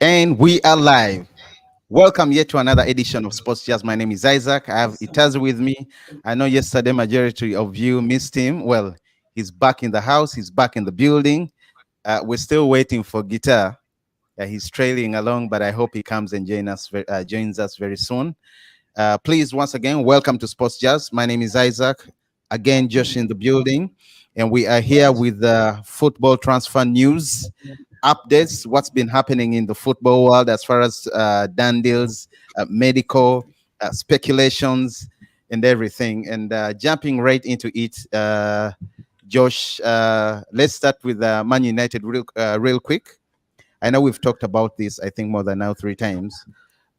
And we are live. Welcome yet to another edition of Sports Jazz. My name is Isaac. I have Itazi with me. I know yesterday majority of you missed him. Well, he's back in the house. He's back in the building. We're still waiting for Guitar. He's trailing along, but I hope he comes and joins us very soon. Please, once again, welcome to Sports Jazz. My name is Isaac. Again, Josh in the building. And we are here with football transfer news updates, what's been happening in the football world as far as done deals, medical, speculations, and everything. And jumping right into it, Josh, let's start with Man United real quick. I know we've talked about this, I think, more than now 3 times.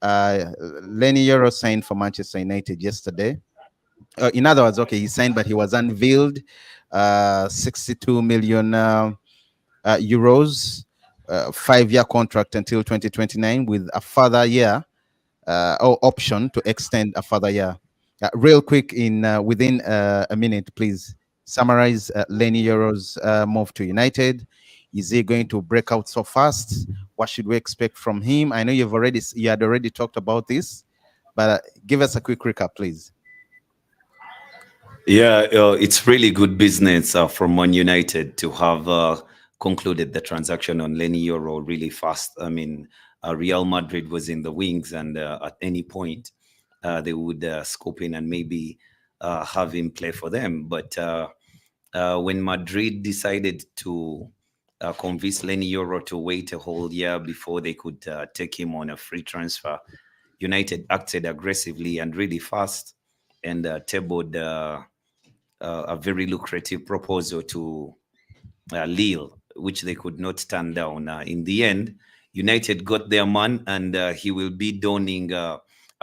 Lenny Euro signed for Manchester United yesterday. In other words, okay, he signed, but he was unveiled. 62 million euros, 5-year contract until 2029 with a further year or option to extend a further year. Real quick, in within a minute, please summarize Lenny Euro's move to United. Is he going to break out so fast? What should we expect from him? I know you had already talked about this, but give us a quick recap, please. Yeah, it's really good business from Man United to have concluded the transaction on Lenny Euro really fast. I mean, Real Madrid was in the wings, and at any point they would scope in and maybe have him play for them. But when Madrid decided to convince Lenny Euro to wait a whole year before they could take him on a free transfer, United acted aggressively and really fast and tabled a very lucrative proposal to Lille, which they could not turn down. In the end, United got their man, and he will be donning a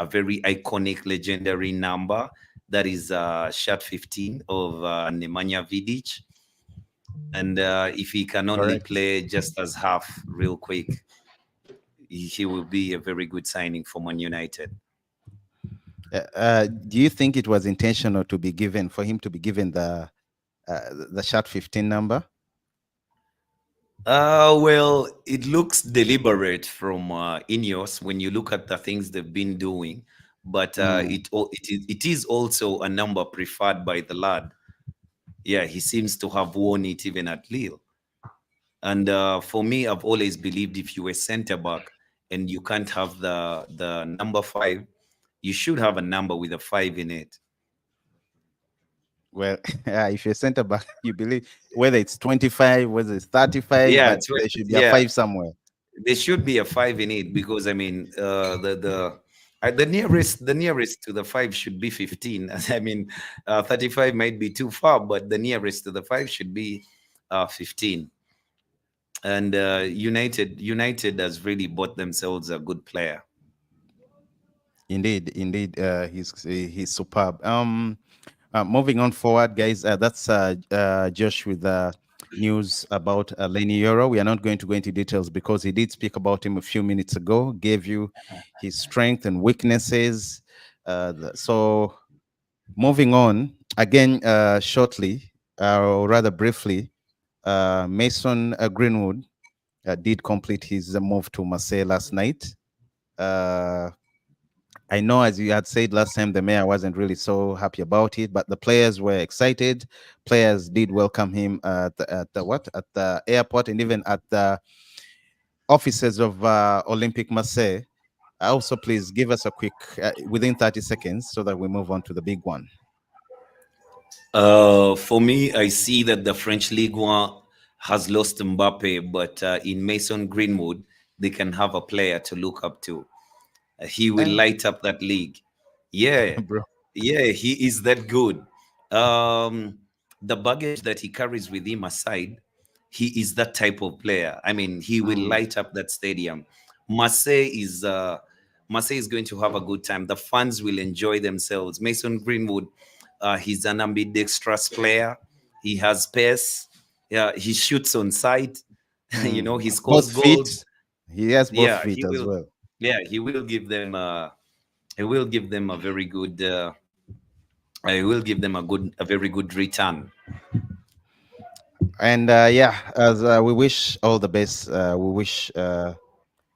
very iconic, legendary number. That is shirt 15 of Nemanja Vidic. And if he can only play just as half real quick, he will be a very good signing for Man United. Do you think it was intentional for him to be given the shirt 15 number? Well, it looks deliberate from Ineos when you look at the things they've been doing, but it is also a number preferred by the lad. Yeah, he seems to have worn it even at Lille. And for me, I've always believed if you were centre back and you can't have the number 5, you should have a number with a 5 in it. Well, if you're centre back, you believe whether it's 25, whether it's 35, Yeah, but there should be a 5 somewhere. There should be a 5 in it, because I mean the nearest to the 5 should be 15. I mean, 35 might be too far, but the nearest to the 5 should be 15. And United has really bought themselves a good player. Indeed, he's superb. Moving on forward, guys. That's Josh with news about Lenny Euro. We are not going to go into details because he did speak about him a few minutes ago, gave you his strength and weaknesses. So moving on, again, shortly, or rather briefly, Mason Greenwood did complete his move to Marseille last night. I know, as you had said last time, the mayor wasn't really so happy about it, but the players were excited. Players did welcome him at the airport, and even at the offices of Olympique Marseille. Also, please give us a quick within 30 seconds so that we move on to the big one. For me, I see that the French Ligue 1 has lost Mbappe, but in Mason Greenwood, they can have a player to look up to. He will light up that league. Yeah, bro. Yeah, he is that good. The baggage that he carries with him aside, he is that type of player. I mean, he will light up that stadium. Marseille is going to have a good time. The fans will enjoy themselves. Mason Greenwood, he's an ambidextrous player. He has pace. Yeah, he shoots on sight. You know, he scores goals. He has both feet as well. Yeah, he will give them a very good I will give them a very good return. And as we wish all the best, we wish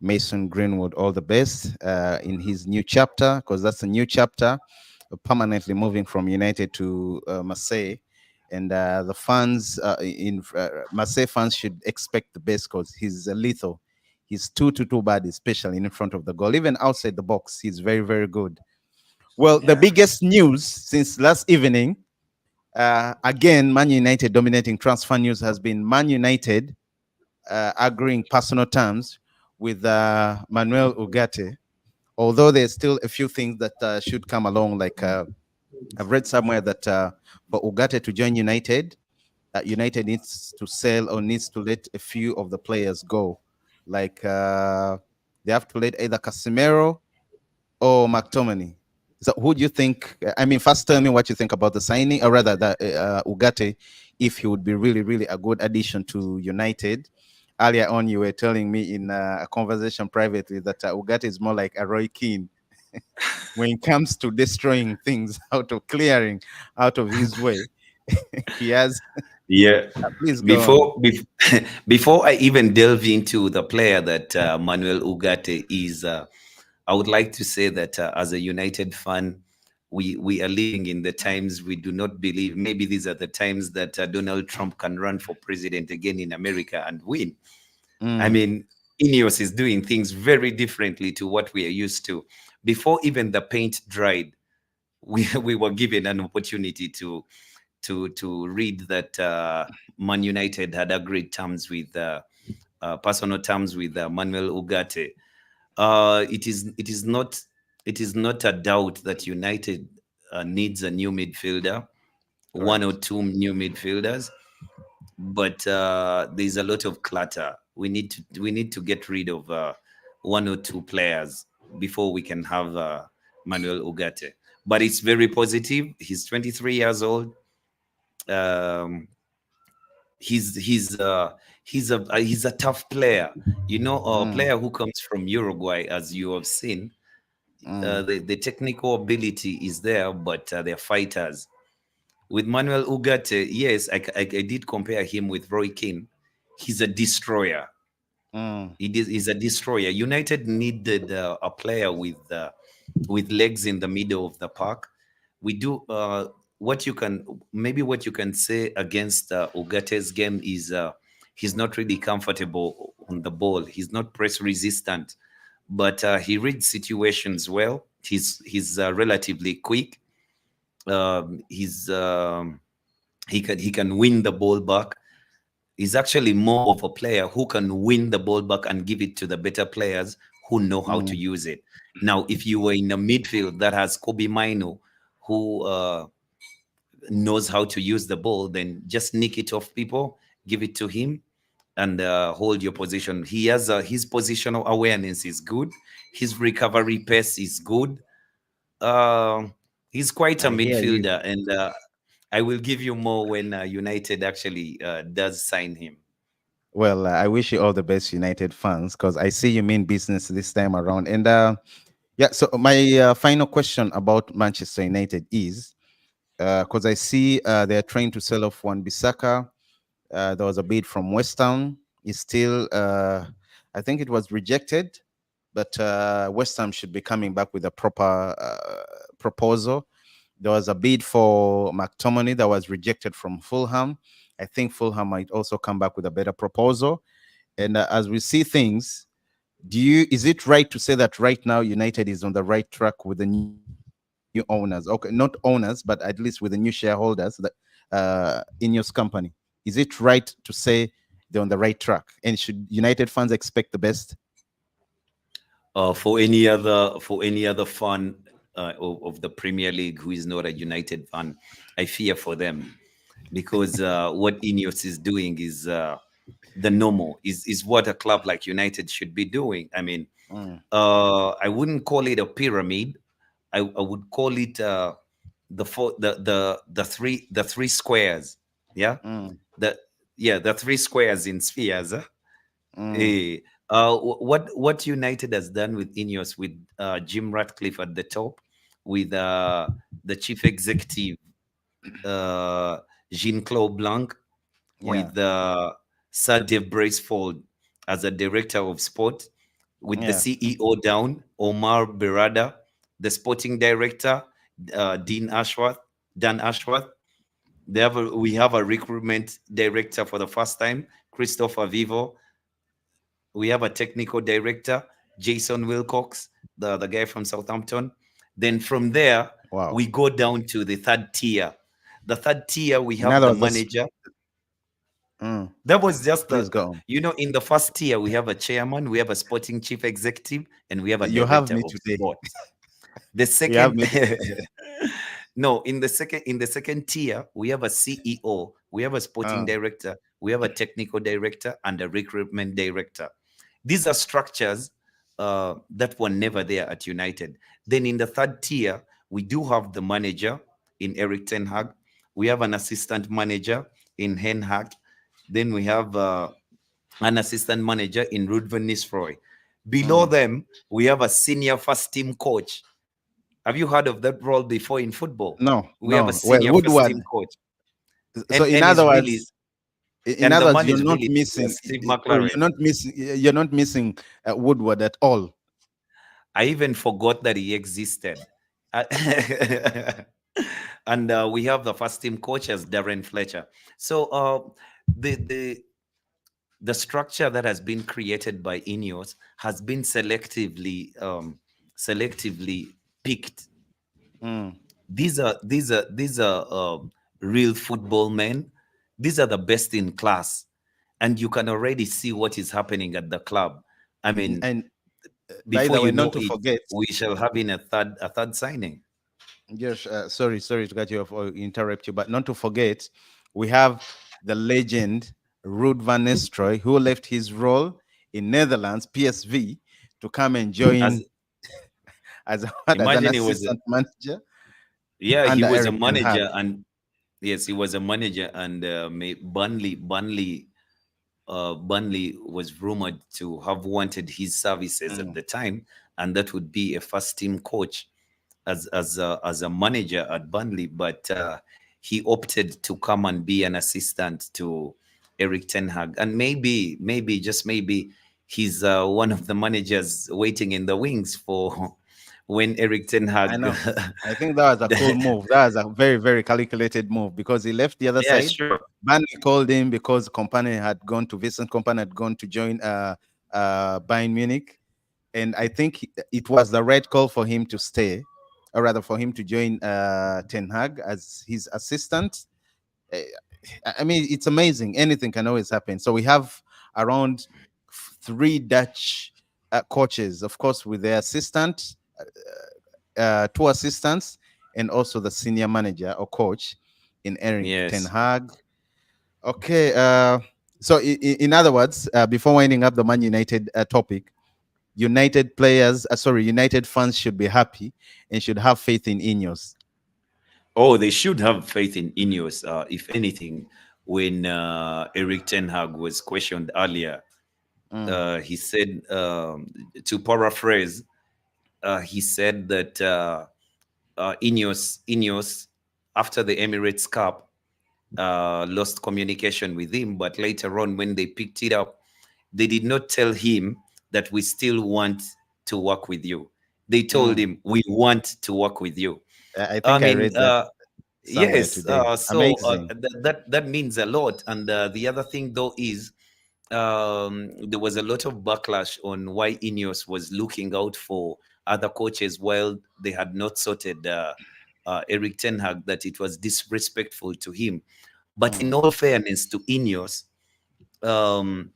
Mason Greenwood all the best in his new chapter, because that's a new chapter, permanently moving from United to Marseille. And the fans in Marseille fans should expect the best because he's lethal. He's two bad, especially in front of the goal. Even outside the box, he's very, very good. Well, the Yeah. biggest news since last evening, again, Man United dominating transfer news has been Man United agreeing personal terms with Manuel Ugarte. Although there's still a few things that should come along, like I've read somewhere that for Ugarte to join United, United needs to sell or needs to let a few of the players go. Like they have to let either Casemiro or McTominay. So who do you think? I mean, first tell me what you think about the signing, or rather, the Ugarte, if he would be really, really a good addition to United. Earlier on, you were telling me in a conversation privately that Ugarte is more like a Roy Keane when it comes to destroying things out of clearing out of his way. He has. Yeah. Please go on. Before I even delve into the player that Manuel Ugarte is, I would like to say that as a United fan, we are living in the times we do not believe. Maybe these are the times that Donald Trump can run for president again in America and win. I Mm, mean, Ineos is doing things very differently to what we are used to. Before even the paint dried, we were given an opportunity to read that Man United had agreed terms with personal terms with Manuel Ugarte. It is not a doubt that United needs a new midfielder, one or correct. two new midfielders, but there's a lot of clutter. We need to get rid of one or two players before we can have Manuel Ugarte. But it's very positive. He's 23 years old. Um, he's he's a tough player. You know, a Mm, player who comes from Uruguay, as you have seen. mm, The technical ability is there, but they're fighters. With Manuel Ugarte, yes, I did compare him with Roy Keane. He's a destroyer. mm, He's a destroyer. United needed a player with legs in the middle of the park. We do what you can maybe what you can say against Ugate's game is he's not really comfortable on the ball. He's not press resistant, but he reads situations well. He's relatively quick. He's he can win the ball back. He's actually more of a player who can win the ball back and give it to the better players who know how to mm, use it. Now, if you were in a midfield that has Kobe Mino, who knows how to use the ball, then just nick it off people, give it to him, and hold your position. He has his positional awareness is good. His recovery pace is good. Uh, he's quite a I hear you. midfielder, and I will give you more when United actually does sign him. Well, I wish you all the best, United fans, because I see you mean business this time around. And yeah, so my final question about Manchester United is because I see they're trying to sell off one Bissaka. There was a bid from West Ham. It's still, I think it was rejected, but West Ham should be coming back with a proper proposal. There was a bid for McTominay that was rejected from Fulham. I think Fulham might also come back with a better proposal. And as we see things, do you is it right to say that right now United is on the right track with the new owners? Okay, not owners, but at least with the new shareholders that in your company. Is it right to say they're on the right track? And should United fans expect the best? For any other fan of the Premier League who is not a United fan, I fear for them because what Ineos is doing is the normal is what a club like United should be doing. I mean, Mm, I wouldn't call it a pyramid. I would call it the three squares. Yeah, mm, the the three squares in spheres. mm. Eh, what United has done with Ineos, with Jim Ratcliffe at the top, with the chief executive uh, Jean Claude Blanc, Yeah. with Sir Dave Braceford as a director of sport, with the Yeah. CEO down, Omar Berada, the sporting director, Dan Ashworth. We have a recruitment director for the first time, Christopher Vivo. We have a technical director, Jason Wilcox, the guy from Southampton. Then from there, Wow. we go down to the third tier. The third tier, we In have other the words, manager. mm, That was just please go on. in the first tier, we have a chairman, we have a sporting chief executive, and we have a You have director me of today. sport. The You have second, me today. no, in the second tier, we have a CEO, we have a sporting Uh, director, we have a technical director, and a recruitment director. These are structures that were never there at United. Then in the third tier, we do have the manager in Eric Ten Hag. We have an assistant manager in Hen Hag. Then we have an assistant manager in Ruud van Nistelrooy. Below mm. them, we have a senior first team coach. Have you heard of that role before in football? No, We have a no. Well, senior first Woodward. team coach, So in and other is really words, in and the other words, man you're is not really missing. Steve Oh, McLaren. you're not missing Woodward at all. I even forgot that he existed. Uh, and we have the first team coach as Darren Fletcher. So the the the structure that has been created by Ineos has been selectively picked. Mm. These are real football men. These are the best in class, and you can already see what is happening at the club. I mean, And by before the way, you know not to it, forget, we shall have in a third signing. yes, sorry to cut you off or interrupt you, but not to forget, we have the legend Ruud van Nistelrooy, who left his role in Netherlands PSV to come and As join as as an imagine he was, assistant manager yeah, he under was a Eric Ten Hag. manager, and yes, he was a manager, and Burnley was rumored to have wanted his services at Mm. the time, and that would be a first team coach as a manager at Burnley, but he opted to come and be an assistant to Eric Ten Hag, and maybe just maybe he's one of the managers waiting in the wings for when Eric Ten I Hag. know. I think that was a cool move. That was a very, very calculated move because he left the other Yeah, side. sure. Burnley called him because Company had gone to Vincent Company had gone to join Bayern Munich, and I think it was the right call for him to stay, or rather for him to join Ten Hag as his assistant. Uh, I mean, it's amazing. Anything can always happen. So we have around three Dutch coaches, of course, with their assistant, two assistants, and also the senior manager or coach in Eric Ten Yes. Hag. Okay. So, in other words, before winding up the Man United topic, United players, United fans should be happy and should have faith in Ineos. Oh, they should have faith in Ineos. If anything, when Eric Ten Hag was questioned earlier, Mm, he said, to paraphrase, he said that Ineos, after the Emirates Cup, lost communication with him. But later on, when they picked it up, they did not tell him that we still want to work with you. They told mm. him we want to work with you. I I think I mean, read that somewhere yes. today. Amazing. That means a lot. And the other thing, though, is there was a lot of backlash on why Ineos was looking out for other coaches while they had not sorted Eric Ten Hag, that it was disrespectful to him. But in Mm, all fairness to Ineos, um,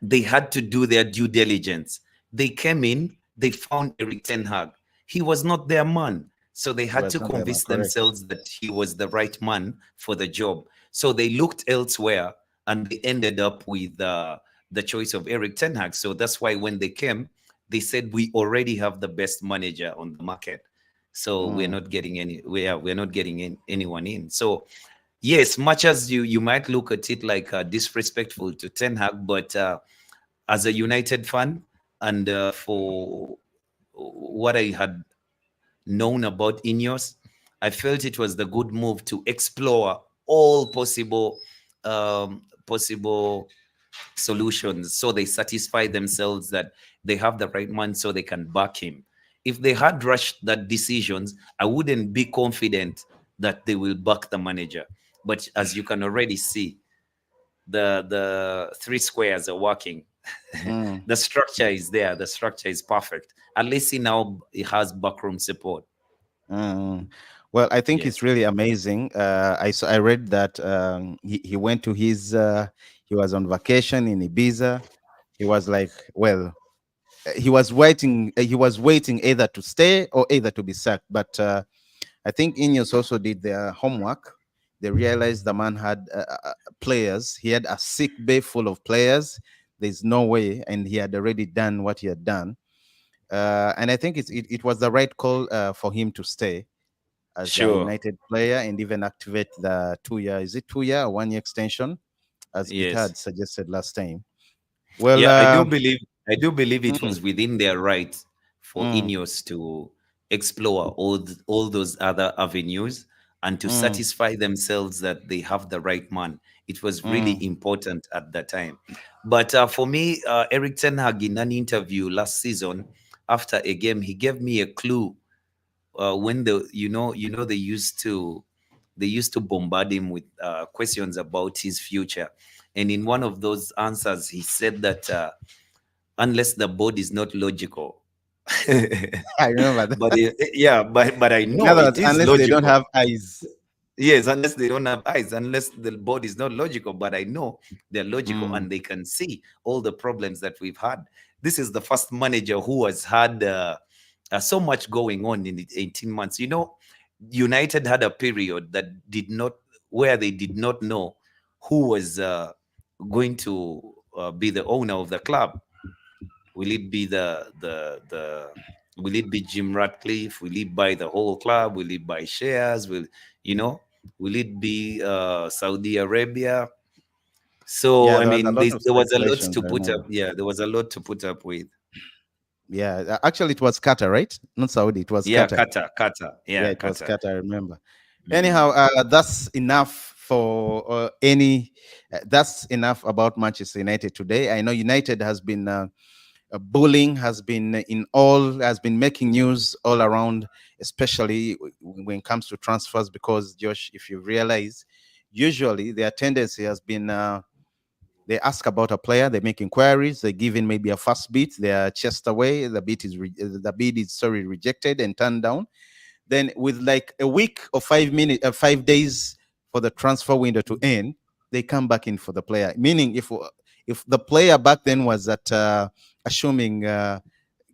they had to do their due diligence. They came in, they found Eric Ten Hag. He was not their man. So they he had was to not there, man. convince Correct. themselves that he was the right man for the job. So they looked elsewhere, and they ended up with the choice of Eric Ten Hag. So that's why when they came, they said we already have the best manager on the market. So we're Mm, not getting we're not getting anyone in. So yes, much as you might look at it like disrespectful to Ten Hag, but as a United fan, and for what I had known about Ineos, I felt it was the good move to explore all possible solutions, so they satisfy themselves that they have the right man so they can back him. If they had rushed that decisions, I wouldn't be confident that they will back the manager. But as you can already see, the three squares are working. Mm. The structure is there. The structure is perfect. At least he now it has backroom support. Mm. Well, I think it's Yes. really amazing. I read that he went to his he was on vacation in Ibiza. He was like, well, he was waiting either to stay or either to be sacked. But I think Ineos also did their homework. They realized the man had players. He had a sick bay full of players. There's no way, and he had already done what he had done. And I think it was the right call for him to stay as a Sure. United player and even activate the 2 year, is it 2 year or 1 year extension, as it Yes. had suggested last time. Well, Yeah, I do believe it mm, was within their right for mm, Ineos to explore all those other avenues and to mm, satisfy themselves that they have the right man. It was really mm, important at that time. But for me, Eric Ten Hag in an interview last season after a game, he gave me a clue when they used to bombard him with questions about his future, and in one of those answers, he said that unless the board is not logical, I remember that. but yeah, but I In know other it words, is unless they don't logical. have eyes. Yes, unless they don't have eyes, unless the board is not logical, but I know they're logical Mm, and they can see all the problems that we've had. This is the first manager who has had so much going on in the 18 months. United had a period that did not, where they did not know who was going to be the owner of the club. Will it be the will it be Jim Ratcliffe? Will it buy the whole club? Will it buy shares? You know will it be Saudi Arabia? So yeah, I there was a mean, lot of there was a lot speculations, to I put up. remember. Yeah, there was a lot to put up with. Yeah, actually, it was Qatar, right? Not Saudi, it was Yeah, Qatar. Qatar. Yeah, Yeah, it was Qatar. Qatar, I remember. Mhm. Anyhow, that's enough for that's enough about Manchester United today. I know United has been bullying, has been has been making news all around, especially when it comes to transfers. Because Josh, if you realize, usually their tendency has been they ask about a player, they make inquiries, they give in maybe a first bid, they are chased away, the bid is sorry rejected and turned down. Then with like a week or 5 minutes, 5 days for the transfer window to end, they come back in for the player. Meaning, if the player back then was at assuming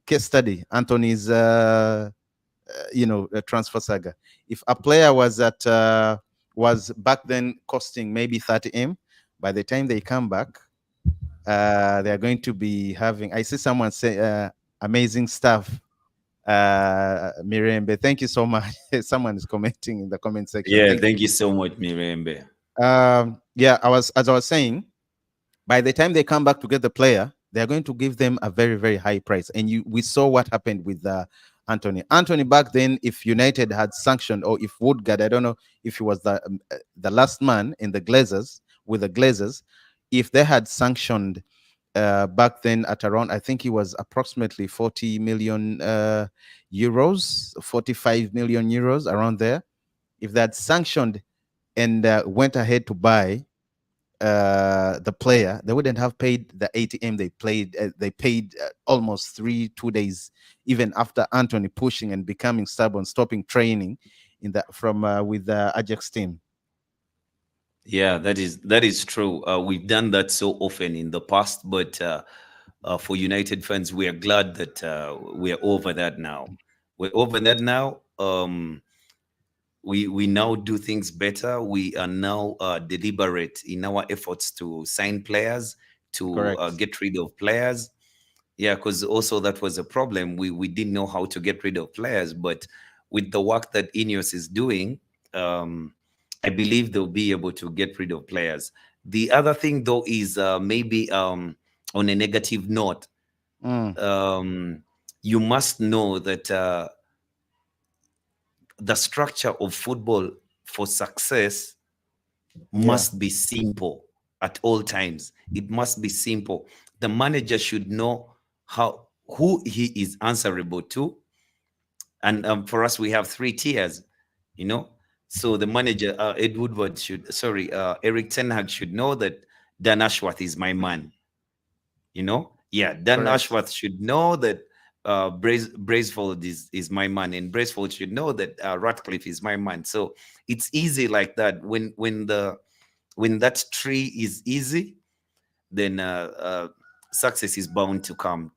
case study, Anthony's transfer saga. If a player was back then costing maybe 30M, by the time they come back, they're going to be having. I see someone say amazing stuff. Mirembe, thank you so much. Someone is commenting in the comment section. Yeah, Thank thank you so much, Mirembe. you. Yeah, I was saying, by the time they come back to get the player, they're going to give them a very, very high price. And we saw what happened with Anthony. Anthony back then, if United had sanctioned, or if Woodgard, I don't know if he was the last man in the Glazers with the Glazers, if they had sanctioned back then at around, I think he was approximately 40 million euros, 45 million euros around there. If they had sanctioned and went ahead to buy the player, they wouldn't have paid the ATM they played. They paid almost 2 days, even after Anthony pushing and becoming stubborn, stopping training in the from with the Ajax team. Yeah, that is true. We've done that so often in the past, but for United fans, we are glad that we're over that now. We're over that now. We now do things better. We are now deliberate in our efforts to sign players, to Correct. get rid of players. Yeah, because also that was a problem. We didn't know how to get rid of players, but with the work that Ineos is doing, I believe they'll be able to get rid of players. The other thing, though, is maybe on a negative note, Mm, you must know that the structure of football for success yeah. must be simple. at all times. It must be simple. The manager should know how who he is answerable to, and for us we have three tiers, you know. So the manager, Ed Woodward should, sorry, Eric Ten Hag should know that Dan Ashworth is my man, you know. Yeah, Dan Correct. Ashworth should know that Bracefold is my man, and Bracefold should know that Ratcliffe is my man. So it's easy like that. When that tree is easy, then success is bound to come.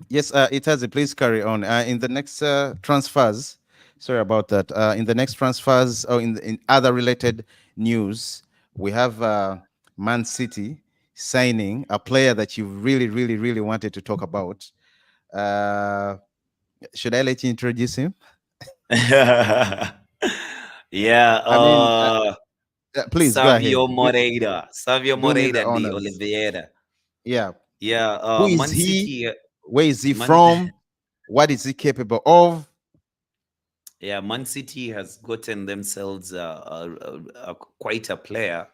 Yes, Itazi, please carry on. In the next transfers, sorry about that. In the next transfers, or in other related news, we have Man City signing a player that you really, really, really wanted to talk about. Uh, should I let you introduce him? Yeah, I mean, please go ahead. Savio Moreira, Savio Do me the Moreira de honors. Oliveira. Yeah. Yeah, Who is Man he? City, Where is he Man, from? What is he capable of? yeah, Man City has gotten themselves quite a player.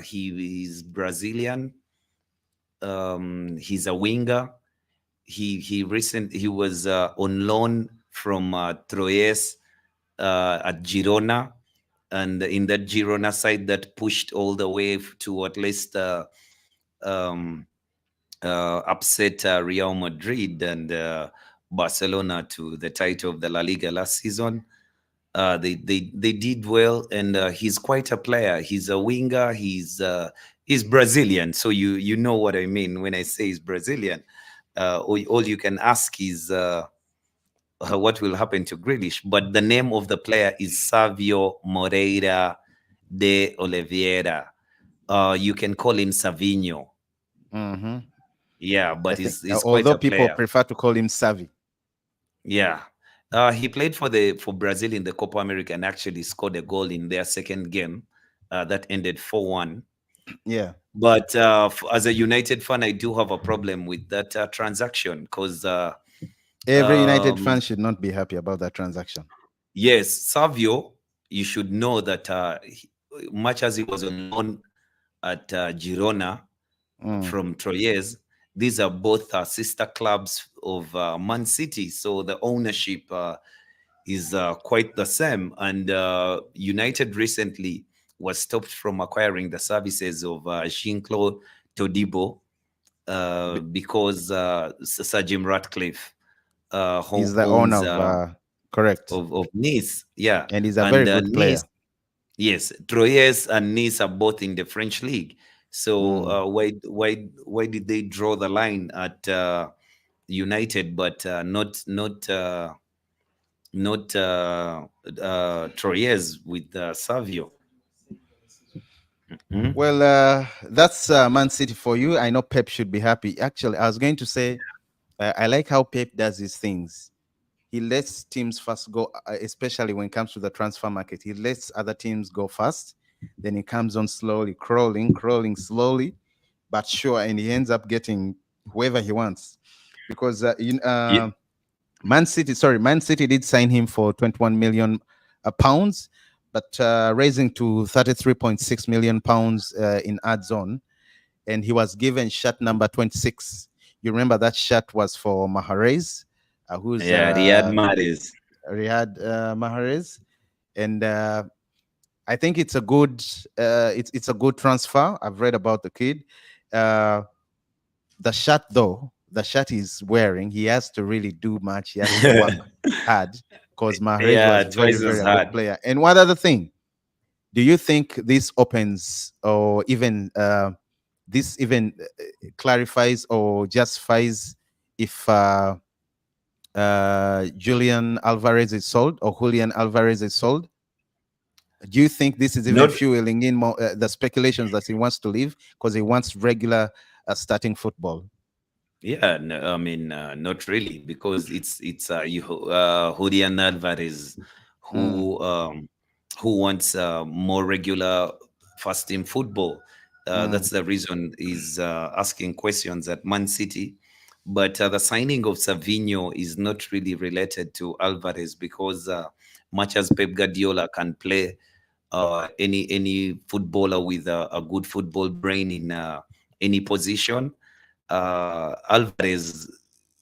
He is Brazilian. He's a winger. He was on loan from Troyes at Girona, and in that Girona side that pushed all the way to at least um, upset Real Madrid and Barcelona to the title of the La Liga last season. They did well, and he's quite a player. He's a winger. He's Brazilian, so you know what I mean when I say he's Brazilian. All you can ask is what will happen to Grealish, but the name of the player is Savio Moreira de Oliveira. You can call him Savinho. Hmm. Yeah, I but think, he's quite although a people player. prefer to call him Savvy. Yeah. He played for Brazil in the Copa America and actually scored a goal in their second game that ended 4-1. Yeah. But as a United fan, I do have a problem with that transaction because, Every United um, fan should not be happy about that transaction. yes, Savio, you should know that much as he was on loan at Girona Mm. from Troyes, these are both sister clubs of Man City. So the ownership is quite the same. And United recently was stopped from acquiring the services of Jean-Claude Todibo because Sir Jim Ratcliffe, who He's the owner owns of, correct. of Nice, yeah, And he's a very and good Nice, player. yes, Troyes and Nice are both in the French league. So Mm. why did they draw the line at United, but not Troyes with Savio? Mhm. Well, that's Man City for you. I know Pep should be happy. Actually, I was going to say, I like how Pep does his things. He lets teams first go, especially when it comes to the transfer market. He lets other teams go first. Then he comes on slowly, crawling slowly, but sure. And he ends up getting whoever he wants. Because Ye- Man City did sign him for 21 million pounds, but raising to 33.6 million pounds in ads on, and he was given shirt number 26. You remember that shirt was for Mahrez, who's Yeah, Riyad Mahrez. Riyad Mahrez, and I think it's a good it's a good transfer. I've read about the kid. Uh, the shirt though, the shirt he's wearing, he has to really do much. He has to work hard because Mahrez Yeah, was very, twice very as a good hard. player. And one other thing, do you think this opens or even this even clarifies or justifies if Julian Alvarez is sold or Julian Alvarez is sold? Do you think this is even Not fueling in more the speculations that he wants to leave because he wants regular starting football? Yeah, no, I mean, not really, because it's Julian Alvarez Mm, who um, who wants more regular first team football. mm, That's the reason he's asking questions at Man City, But the signing of Savinho is not really related to Alvarez because much as Pep Guardiola can play any footballer with a good football brain in any position, Alvarez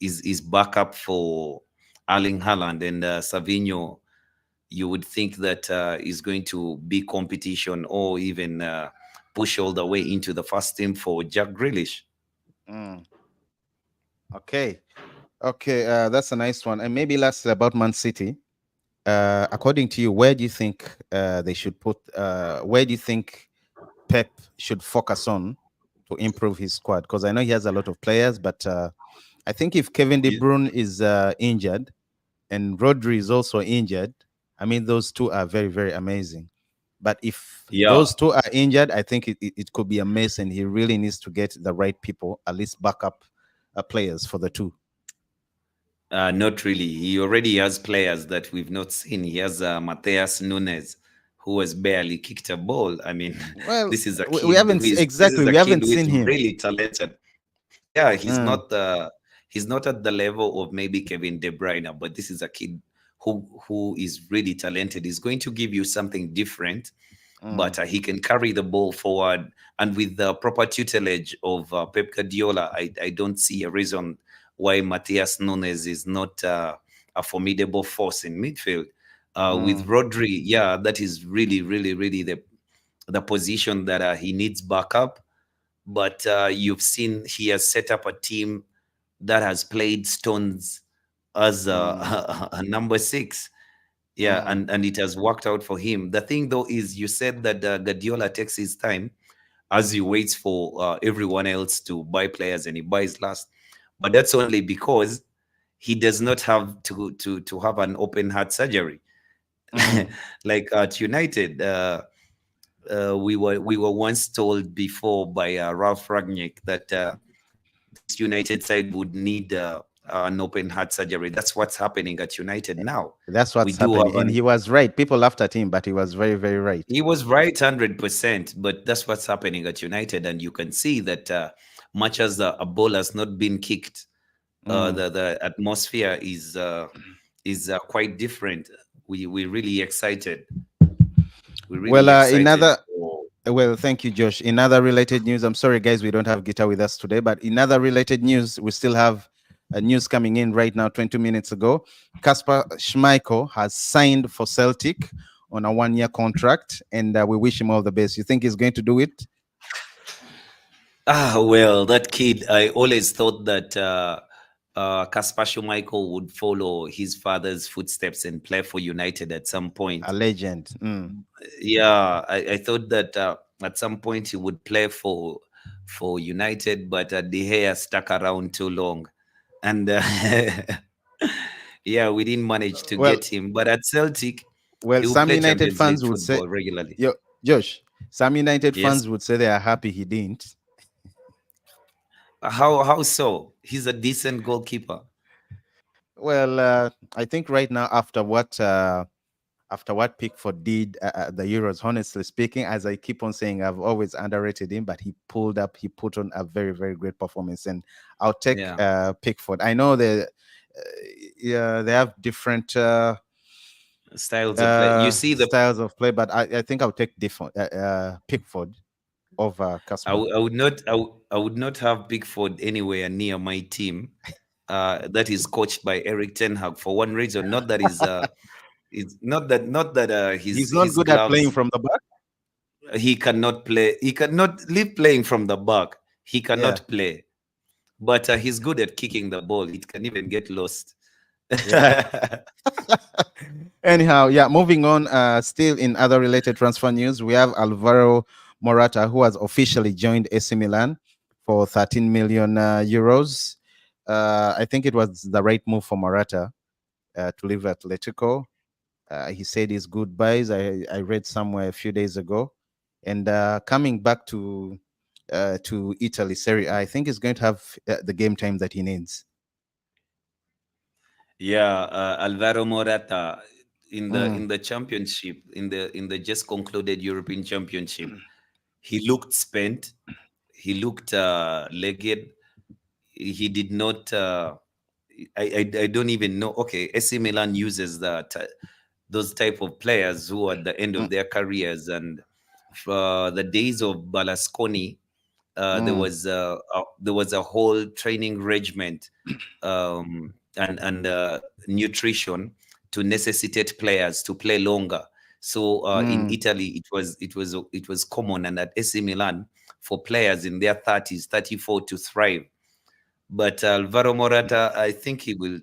is backup for Erling Haaland, and Savinho. You would think that is going to be competition or even push all the way into the first team for Jack Grealish. Mm. Okay. Okay, that's a nice one. And maybe last about Man City. According to you, where do you think they should put? Where do you think Pep should focus on to improve his squad? Because I know he has a lot of players, but I think if Kevin De Ye- Bruyne is injured and Rodri is also injured, I mean those two are very very amazing. But if Yeah, those two are injured, I think it could be a mess, and he really needs to get the right people, at least backup players for the two. not really. He already has players that we've not seen. He has Mateus Nunes, who has barely kicked a ball. I mean, Well, this is a we kid haven't who is this exactly is a we kid haven't who is seen him. really talented. Yeah, Mm, he's not at the level of maybe Kevin De Bruyne, but this is a kid who is really talented. He's going to give you something different, mm, but he can carry the ball forward. And with the proper tutelage of Pep Guardiola, I don't see a reason why Matias Nunes is not a formidable force in midfield. With mm, Rodri, yeah, that is really, really, really the position that he needs backup. But you've seen he has set up a team that has played Stones as mm, a number six. Yeah, mm, and it has worked out for him. The thing though is, you said that Guardiola takes his time as he waits for everyone else to buy players, and he buys last. But that's only because he does not have to have an open heart surgery. mm. Like at United, we were once told before by Ralph Ragnick that this United side would need an open heart surgery. That's what's happening at United now. That's We what's do happening, have and an he was right. People laughed at him, but he was very very right. He was right 100%, but that's what's happening at United, and you can see that much as a ball has not been kicked, Mm. the atmosphere is quite different. We really excited. We're Well, really excited. well, thank you, Josh. In other related news, I'm sorry, guys, we don't have Guitar with us today, but in other related news, we still have news coming in right now, 20 minutes ago. Kasper Schmeichel has signed for Celtic on a 1 year contract, and we wish him all the best. You think he's going to do it? Well, that kid, I always thought that Kasper Schmeichel would follow his father's footsteps and play for United at some point. A legend. Mm. Yeah, I thought that at some point he would play for United, but De Gea stuck around too long, and yeah, we didn't manage to Well, get him. But at Celtic, well, he will some play United Champions fans League would say, football regularly. yo, Josh, some United Yes. fans would say they are happy he didn't. How so? He's a decent goalkeeper. Well, I think right now after what Pickford did at the Euros, honestly speaking, as I keep on saying, I've always underrated him, but he put on a very, very great performance, and I'll take Yeah, Pickford. I know yeah, they have different styles of play. You see the styles of play, but I think I'll take different Pickford over Casper. I would not have Pickford anywhere near my team. That is coached by Eric Ten Hag for one reason. Not that he's it's not that He's not his good at playing gloves, from the back. he cannot play. He cannot live playing from the back. He Yeah, cannot play, but he's good at kicking the ball. It can even get lost. yeah. Anyhow, yeah, moving on. Still in other related transfer news, we have Alvaro Morata, who has officially joined AC Milan for 13 million euros. I think it was the right move for Morata to leave Atletico. He said his goodbyes. I read somewhere a few days ago, and coming back to Italy Serie A, I think he's going to have the game time that he needs. Yeah, Alvaro Morata Mm, in the championship, in the just concluded European Championship, he looked spent. He looked legged. he did not. I don't even know. Okay, AC Milan uses that those type of players who are at the end Mm, of their careers, and for the days of Balasconi, mm, there was a whole training regiment and nutrition to necessitate players to play longer. So in mm. Italy, it was common, and at AC Milan, for players in their 30s, 34 to thrive. But Alvaro Morata, I think he will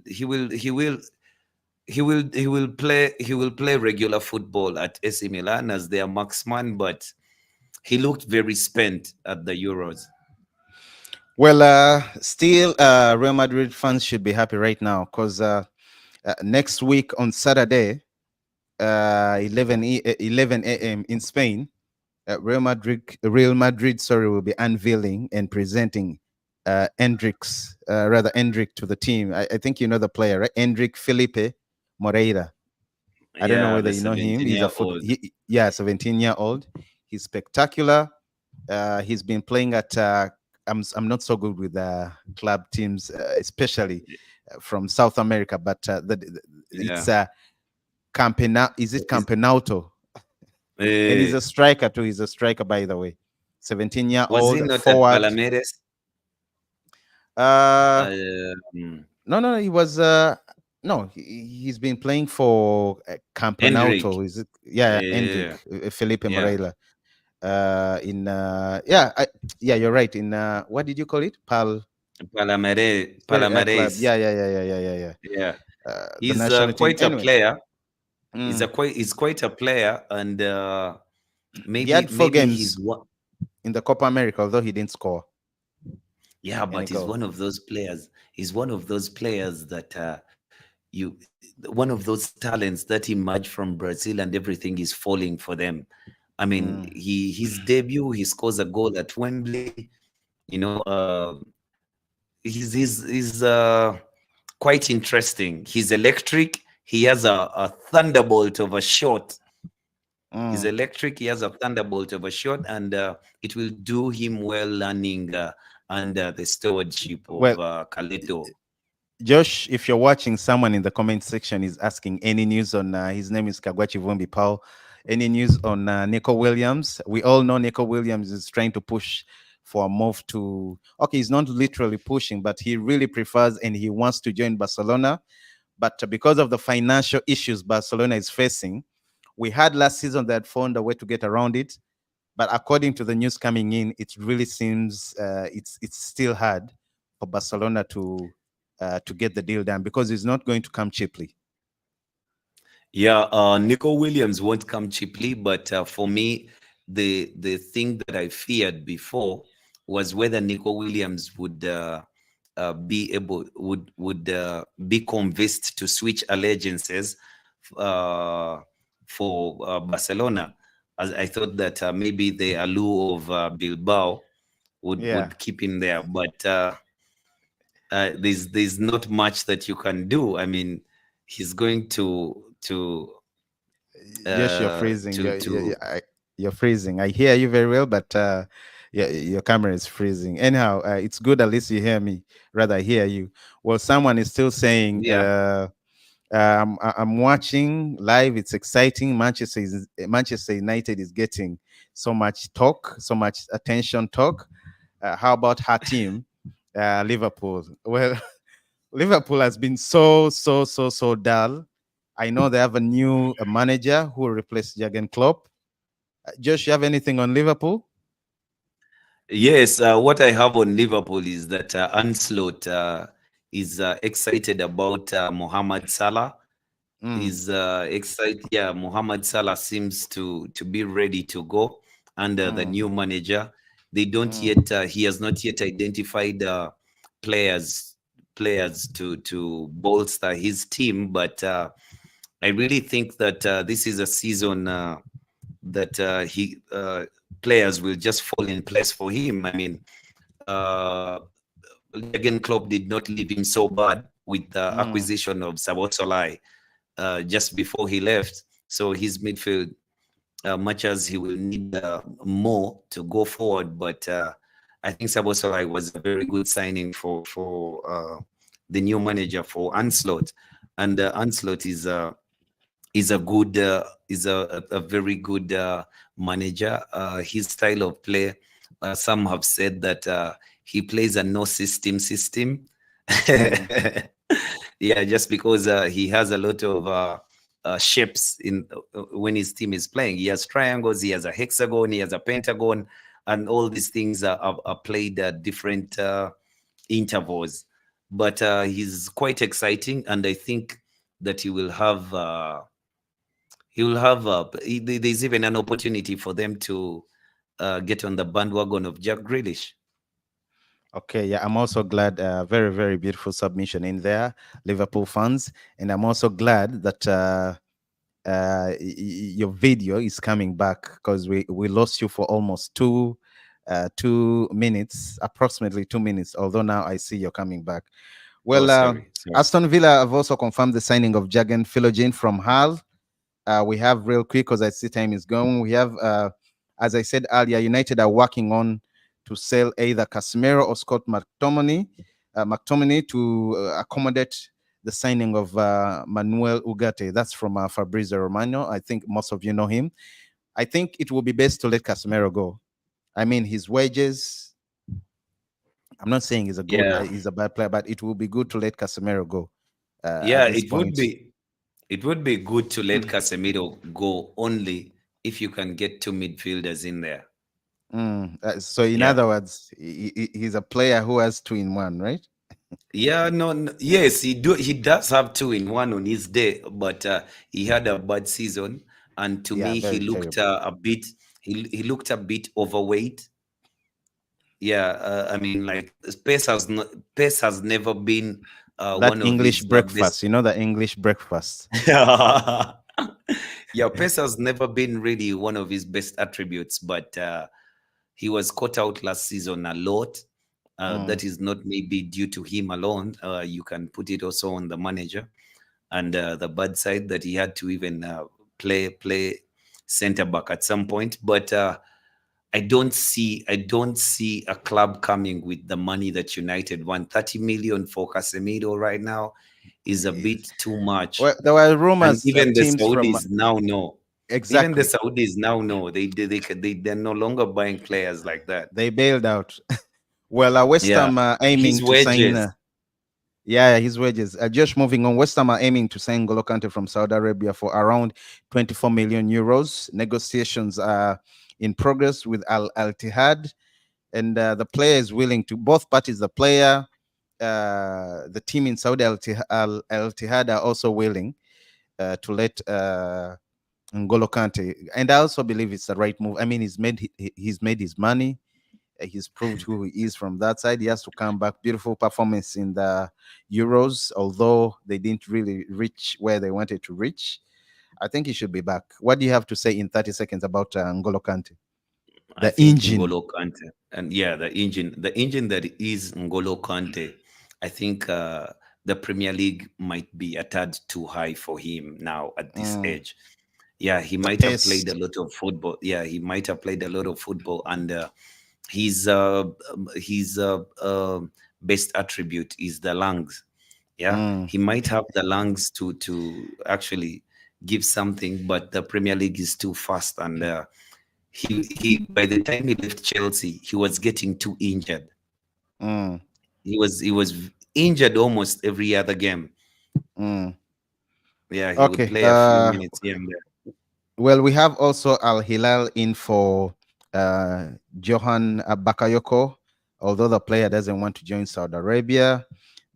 play regular football at AC Milan as their marksman, but he looked very spent at the Euros. Well, still, Real Madrid fans should be happy right now because next week on Saturday, 11 a.m. in Spain, Real Madrid, sorry, will be unveiling and presenting Endrick to the team. I think you know the player, right? Endrick Felipe Moreira. I don't know Yeah, whether the you know him. 17 He's a year foot. old. Yeah, 17-year-old. He's spectacular. He's been playing at. I'm not so good with club teams, especially from South America, but Yeah. it's Campena. Is it Is, Campeonato? And he's uh, a striker too. He's a striker, by the way. 17 year was he old not at forward. Palameres? Uh, Mm, no, he was. No, he's been playing for Hendrik. Campeonato. Is it? Yeah, Yeah, Hendrik Felipe yeah. Moreira. In yeah, yeah, you're right. In what did you call it? Club. Palameres. Yeah. Yeah, The he's national team. quite a Anyway, player. mm, He's quite a player, and he had four maybe he's games one. in the Copa America, although he didn't score Yeah, any but he's goal. one of those players. He's one of those players that you, one of those talents that emerge from Brazil, and everything is falling for them. I mean, Mm, his debut, he scores a goal at Wembley. You know, he's quite interesting. He's electric. He has a thunderbolt of a shot. He's mm. electric. He has a thunderbolt of a shot, and it will do him well learning under the stewardship of Well, Carleto. Josh, if you're watching, someone in the comment section is asking any news on his name is Kagwachi Vumbi Paul. Any news on Nico Williams? We all know Nico Williams is trying to push for a move to. Okay, he's not literally pushing, but he really prefers and he wants to join Barcelona. But because of the financial issues Barcelona is facing, we had last season that found a way to get around it. But according to the news coming in, it really seems it's still hard for Barcelona to get the deal done because it's not going to come cheaply. Yeah, Nico Williams won't come cheaply, but for me, the thing that I feared before was whether Nico Williams would be able would be convinced to switch allegiances uh, for Barcelona. As I thought that maybe the allure of Bilbao Yeah. would keep him there, but there's not much that you can do. I mean, he's going Yes, you're freezing. to You're freezing. I hear you very well, but your camera is freezing. Anyhow, it's good at least you hear me. Rather, I hear you. Well, someone is still saying, yeah. I'm watching live. It's exciting. Manchester United is getting so much talk, so much attention. Talk. How about her team, Liverpool? Well, Liverpool has been so dull. I know they have a new manager who will replace Jurgen Klopp. Josh, you have anything on Liverpool? Yes, what I have on Liverpool is that Ancelotti is excited about Mohamed Salah. Mm, Is excited. Yeah, Mohamed Salah seems to be ready to go under the mm, new manager. They don't mm, yet. He has not yet identified players to bolster his team, but I really think that this is a season that he players will just fall in place for him. I mean, uh, Jurgen Klopp did not leave him so bad with the mm. acquisition of Szoboszlai just before he left. So his midfield, much as he will need more to go forward, but I think Sabosolai was a very good signing for the new manager for Anslot, and Anslot is a good is a very good manager. His style of play, some have said that he plays a no system. Mm. Yeah, just because he has a lot of shapes in when his team is playing. He has triangles, he has a hexagon, he has a pentagon, and all these things are played at different intervals. But he's quite exciting, and I think that he will have there's even an opportunity for them to get on the bandwagon of Jack Grealish. Okay, yeah, I'm also glad. Very, very beautiful submission in there, Liverpool fans, and I'm also glad that your video is coming back because we lost you for almost 2 minutes, approximately 2 minutes. Although now I see you're coming back. Oh, Well, sorry. Aston Villa have also confirmed the signing of Jagan Philogene from Hull. We have real quick because I see time is going. We have, as I said earlier, United are working on to sell either Casemiro or Scott McTominay to accommodate the signing of Manuel Ugarte. That's from Fabrizio Romano. I think most of you know him. I think it will be best to let Casemiro go. I mean, his wages. I'm not saying Yeah, he's a bad player, but it will be good to let Casemiro go yeah, at this point. it would be good to let Mm. Casemiro go only if you can get two midfielders in there. So, in Yeah. other words, he's a player who has two in one, right? Yeah, no, yes, he does have two in one on his day, but he had a bad season, and to Yeah, me he very looked terrible. a bit he looked a bit overweight. Yeah, I mean, like Pace has never been That one of English his breakfast, best. the English breakfast. Yeah, Pace has never been really one of his best attributes, but he was caught out last season a lot. Mm, That is not maybe due to him alone. You can put it also on the manager and the bad side that he had to even play center back at some point. But I don't see a club coming with the money that United want. 30 million for Casemiro right now is a bit yes. too much. Well, there were And rumors, even the teams from Saudis now know. Even the exactly, Saudis now know they're no longer buying players like that. they bailed out. Well, West Yeah, Ham are his aiming to sign. wages. Yeah, his wages. Just moving on, West Ham are aiming to sign Golo Kante from Saudi Arabia for around 24 million euros. Negotiations are in progress with Al Ittihad, and the player is willing to. Both parties, the player, the team in Saudi Al Ittihad, are also willing to let N'Golo Kante. And I also believe it's the right move. I mean, he's made his money. He's proved who he is from that side. He has to come back. Beautiful performance in the Euros, although they didn't really reach where they wanted to reach. I think he should be back. What do you have to say in 30 seconds about N'Golo Kante? I The think engine. N'Golo Kante, and yeah, the engine that is N'Golo Kante, I think the Premier League might be a tad too high for him now at this Mm, age. Yeah, he the might have pace. played a lot of football. Yeah, he might have played a lot of football, and his best attribute is the lungs. Yeah, Mm, he might have the lungs to actually give something, but the Premier League is too fast, and he by the time he left Chelsea, he was getting too injured. mm, He was injured almost every other game. mm. Yeah, he would Okay. play a few minutes here and there. Well, we have also Al Hilal in for Johan Bakayoko, although the player doesn't want to join Saudi Arabia.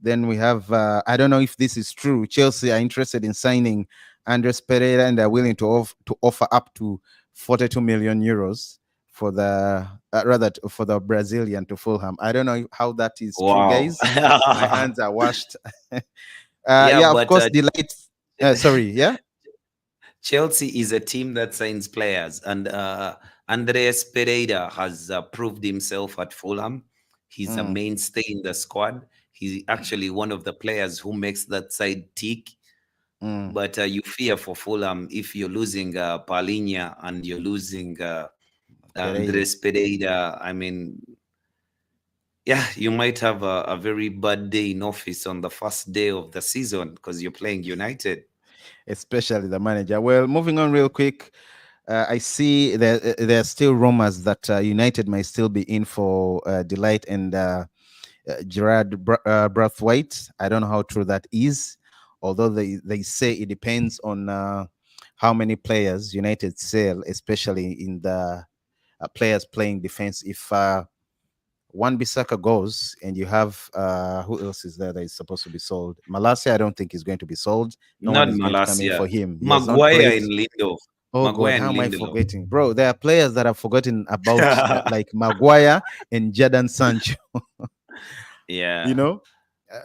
Then we have, I don't know if this is true. Chelsea are interested in signing Andres Pereira and they're willing to offer up to 42 million euros for the for the Brazilian to Fulham. I don't know how that is true, Wow. guys. My hands are washed. Yeah, Yeah, of but course, delight. Sorry, yeah. Chelsea is a team that signs players, and Andreas Pereira has proved himself at Fulham. He's a Mm, mainstay in the squad. He's actually one of the players who makes that side tick. mm. But you fear for Fulham if you're losing Palinha and you're losing Pereira. Andres Pereira. I mean, Yeah, you might have a very bad day in office on the first day of the season because you're playing United. Especially the manager. Well, moving on real quick, I see there are still rumors that United might still be in for Delight and Gerard Brathwaite. I don't know how true that is, although they say it depends on how many players United sell, especially in the players playing defense. If Wan Bissaka goes and you have who else is there that is supposed to be sold? Malasia, I don't think is going to be sold. No one Not is going to come in Malasia, for him. He has not Maguire played. and Lindelof. Oh God, Maguire how and am I Lindelof. forgetting, bro? There are players that I've forgotten about, like Maguire and Jadon Sancho. You Yeah, know,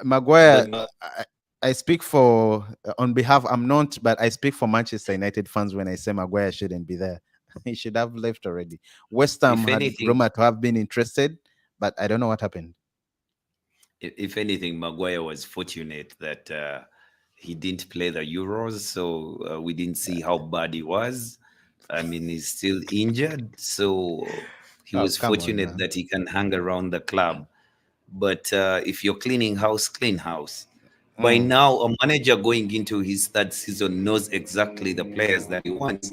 Maguire. but I speak for on behalf. I'm not, but I speak for Manchester United fans when I say Maguire shouldn't be there. He should have left already. West Ham if had anything, rumored to have been interested, but I don't know what happened. if anything, Maguire was fortunate that he didn't play the Euros, so we didn't see how bad he was. I mean, he's still injured, so he Oh, was come on, fortunate man. that he can hang around the club. But if you're cleaning house, clean house. By Mm. now, a manager going into his third season knows exactly the players that he wants.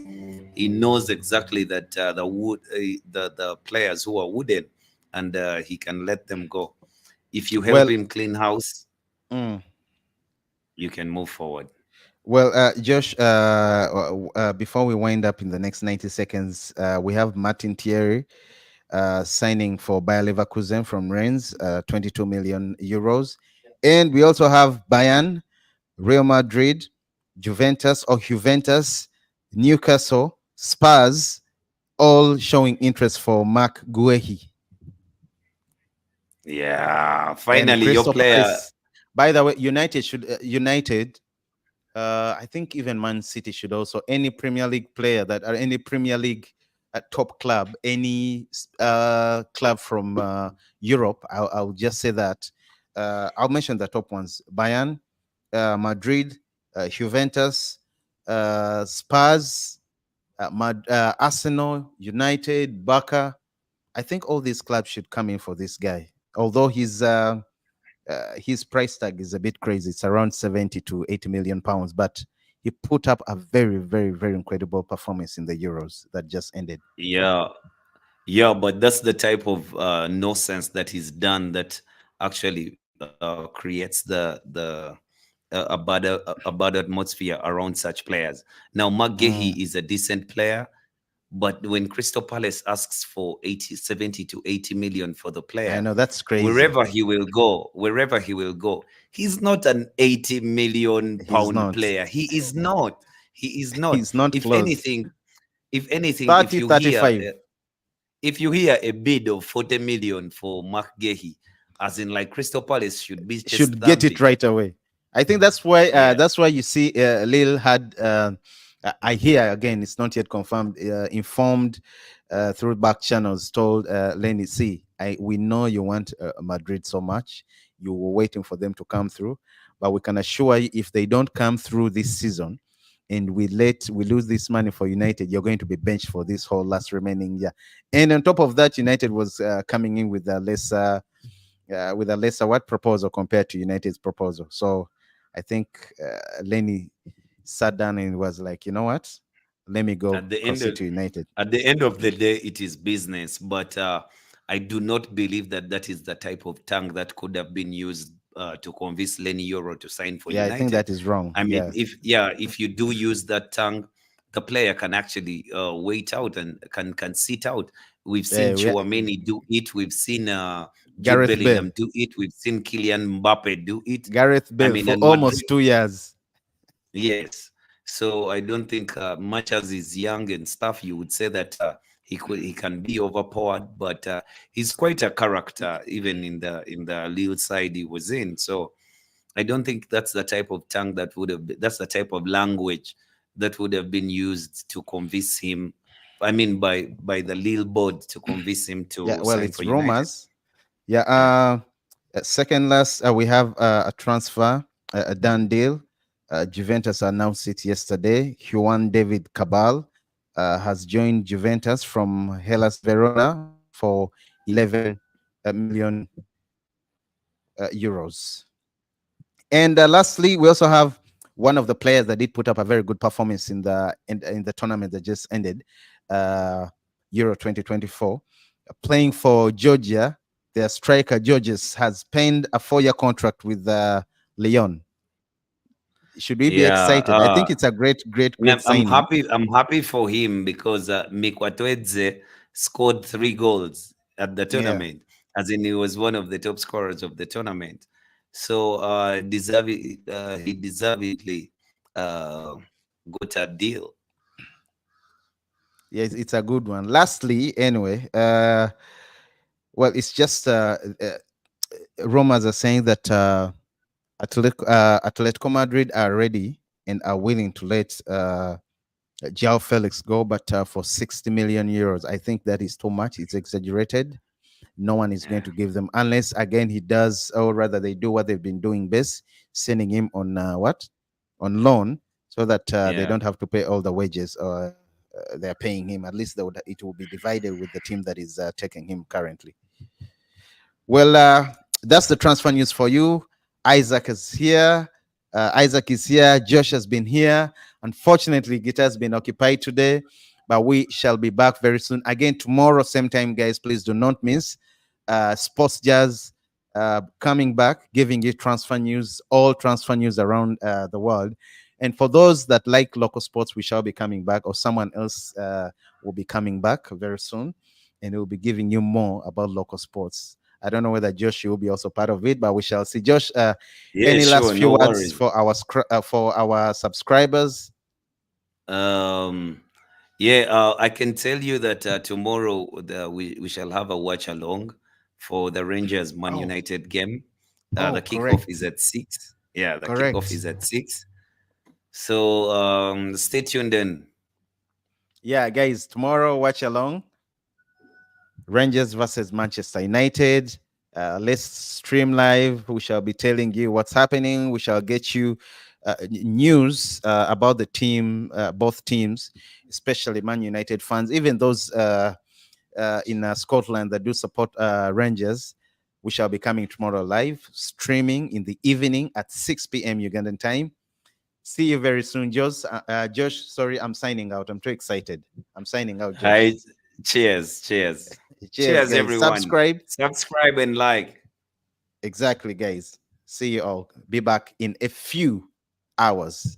He knows exactly that the players who are wooden, and he can let them go. If you help Well, him clean house, mm. you can move forward. Well, Josh. Before we wind up in the next 90 seconds, we have Martin Thierry signing for Bayer Leverkusen from Rennes, 22 million euros. And we also have Bayern, Real Madrid, Juventus, Newcastle, Spurs, all showing interest for Mark Guehi. Yeah, And finally your Crystal player. Palace. By the way, United, I think even Man City should also, any Premier League player that, or any Premier League top club, any club from Europe, I'll just say that. I'll mention the top ones: Bayern, Madrid, Juventus, Spurs, Arsenal, United, Barca. I think all these clubs should come in for this guy. Although his price tag is a bit crazy. It's around 70 to 80 million pounds, but he put up a very, very, very incredible performance in the Euros that just ended. Yeah, yeah, but that's the type of nonsense that he's done that actually creates a bad atmosphere around such players. Now, Mm, McGahey is a decent player, but when Crystal Palace asks for 80, 70 to 80 million for the I player, know that's crazy. wherever he will go, he's not an 80 million He's pound not. player. He is not. He is not. He's not If close. anything, if anything, 30, 35 if you hear a bid of 40 million for Mark Gehi, as in like Crystal Palace should be just should get it stamping. right away. I think Yeah. that's why you see Lille had I hear again, it's not yet confirmed, informed through back channels, told Lenny, see, we know you want Madrid so much, you were waiting for them to come through, but we can assure you if they don't come through this season and we lose this money for United, you're going to be benched for this whole last remaining year. And on top of that, United was coming in with a lesser what proposal compared to United's proposal. So I think Lenny sat down and was like, you know what? Let me go At the end proceed of to United. at the end of the day, it is business. But I do not believe that that is the type of tongue that could have been used to convince Lenny Euro to sign for Yeah, I think United. that is wrong. I mean, Yeah. if you do use that tongue, the player can actually wait out and can sit out. We've seen We Chouameni do it. We've seen Jude Gareth Bale. Bellingham do it. We've seen Kylian Mbappe do it. Gareth I Bale mean, for and Madrid. almost 2 years. Yes. So I don't think much as he's young and stuff, you would say that he can be overpowered, but he's quite a character even in the Lille side he was in. So I don't think that's the type of tongue that would have been, that's the type of language that would have been used to convince him. I mean, by the Lille board to convince him Yeah, to well, sign for it's United. rumors. Yeah. Yeah. Second last, we have a transfer, a done deal. Juventus announced it yesterday. Juan David Cabal has joined Juventus from Hellas Verona for 11 million. euros. And lastly, we also have one of the players that did put up a very good performance in the tournament that just ended, uh, Euro 2024, playing for Georgia. Their striker Georges has penned a 4-year contract with Lyon. Should we be Yeah, excited? I think it's a great, great, and great I'm signing. happy. I'm happy for him because Mikwatwedze scored 3 goals at the Yeah. tournament, as in he was one of the top scorers of the tournament. So he deservedly uh, got a deal. Yes, it's a good one. Lastly, anyway, well, it's just rumors are saying that Atletico Madrid are ready and are willing to let João Felix go, but for 60 million euros. I think that is too much. It's exaggerated. No one is going Yeah. to give them unless again he does, or rather they do what they've been doing best, sending him on on loan, so that they Yeah. don't have to pay all the wages they're paying him. At least it will be divided with the team that is taking him currently. Well, that's the transfer news for you. Isaac is here. Isaac is here. Josh has been here. Unfortunately, Gita has been occupied today, but we shall be back very soon. Again, tomorrow, same time, guys. Please do not miss Sports Jazz coming back, giving you transfer news, all transfer news around the world. And for those that like local sports, we shall be coming back, or someone else will be coming back very soon, and we'll be giving you more about local sports. I don't know whether Josh will be also part of it, but we shall see. Josh, Yeah, any last sure, few no words worries. for our subscribers? Um, yeah, I can tell you that tomorrow we shall have a watch along for the Rangers Man Oh, United game. The oh, kickoff is correct, at 6. Yeah, the kickoff correct. is at 6. So stay tuned in. Yeah, guys, tomorrow watch along. Rangers versus Manchester United. Let's stream live. We shall be telling you what's happening. We shall get you news about the team, both teams, especially Man United fans, even those in Scotland that do support Rangers. We shall be coming tomorrow live, streaming in the evening at 6 p.m. Ugandan time. See you very soon, Josh. Josh, sorry, I'm signing out. I'm too excited. I'm signing out, Josh. Hi, cheers, cheers, Cheers, cheers, guys. everyone. Subscribe. Subscribe and like. Exactly, guys. See you all. Be back in a few hours.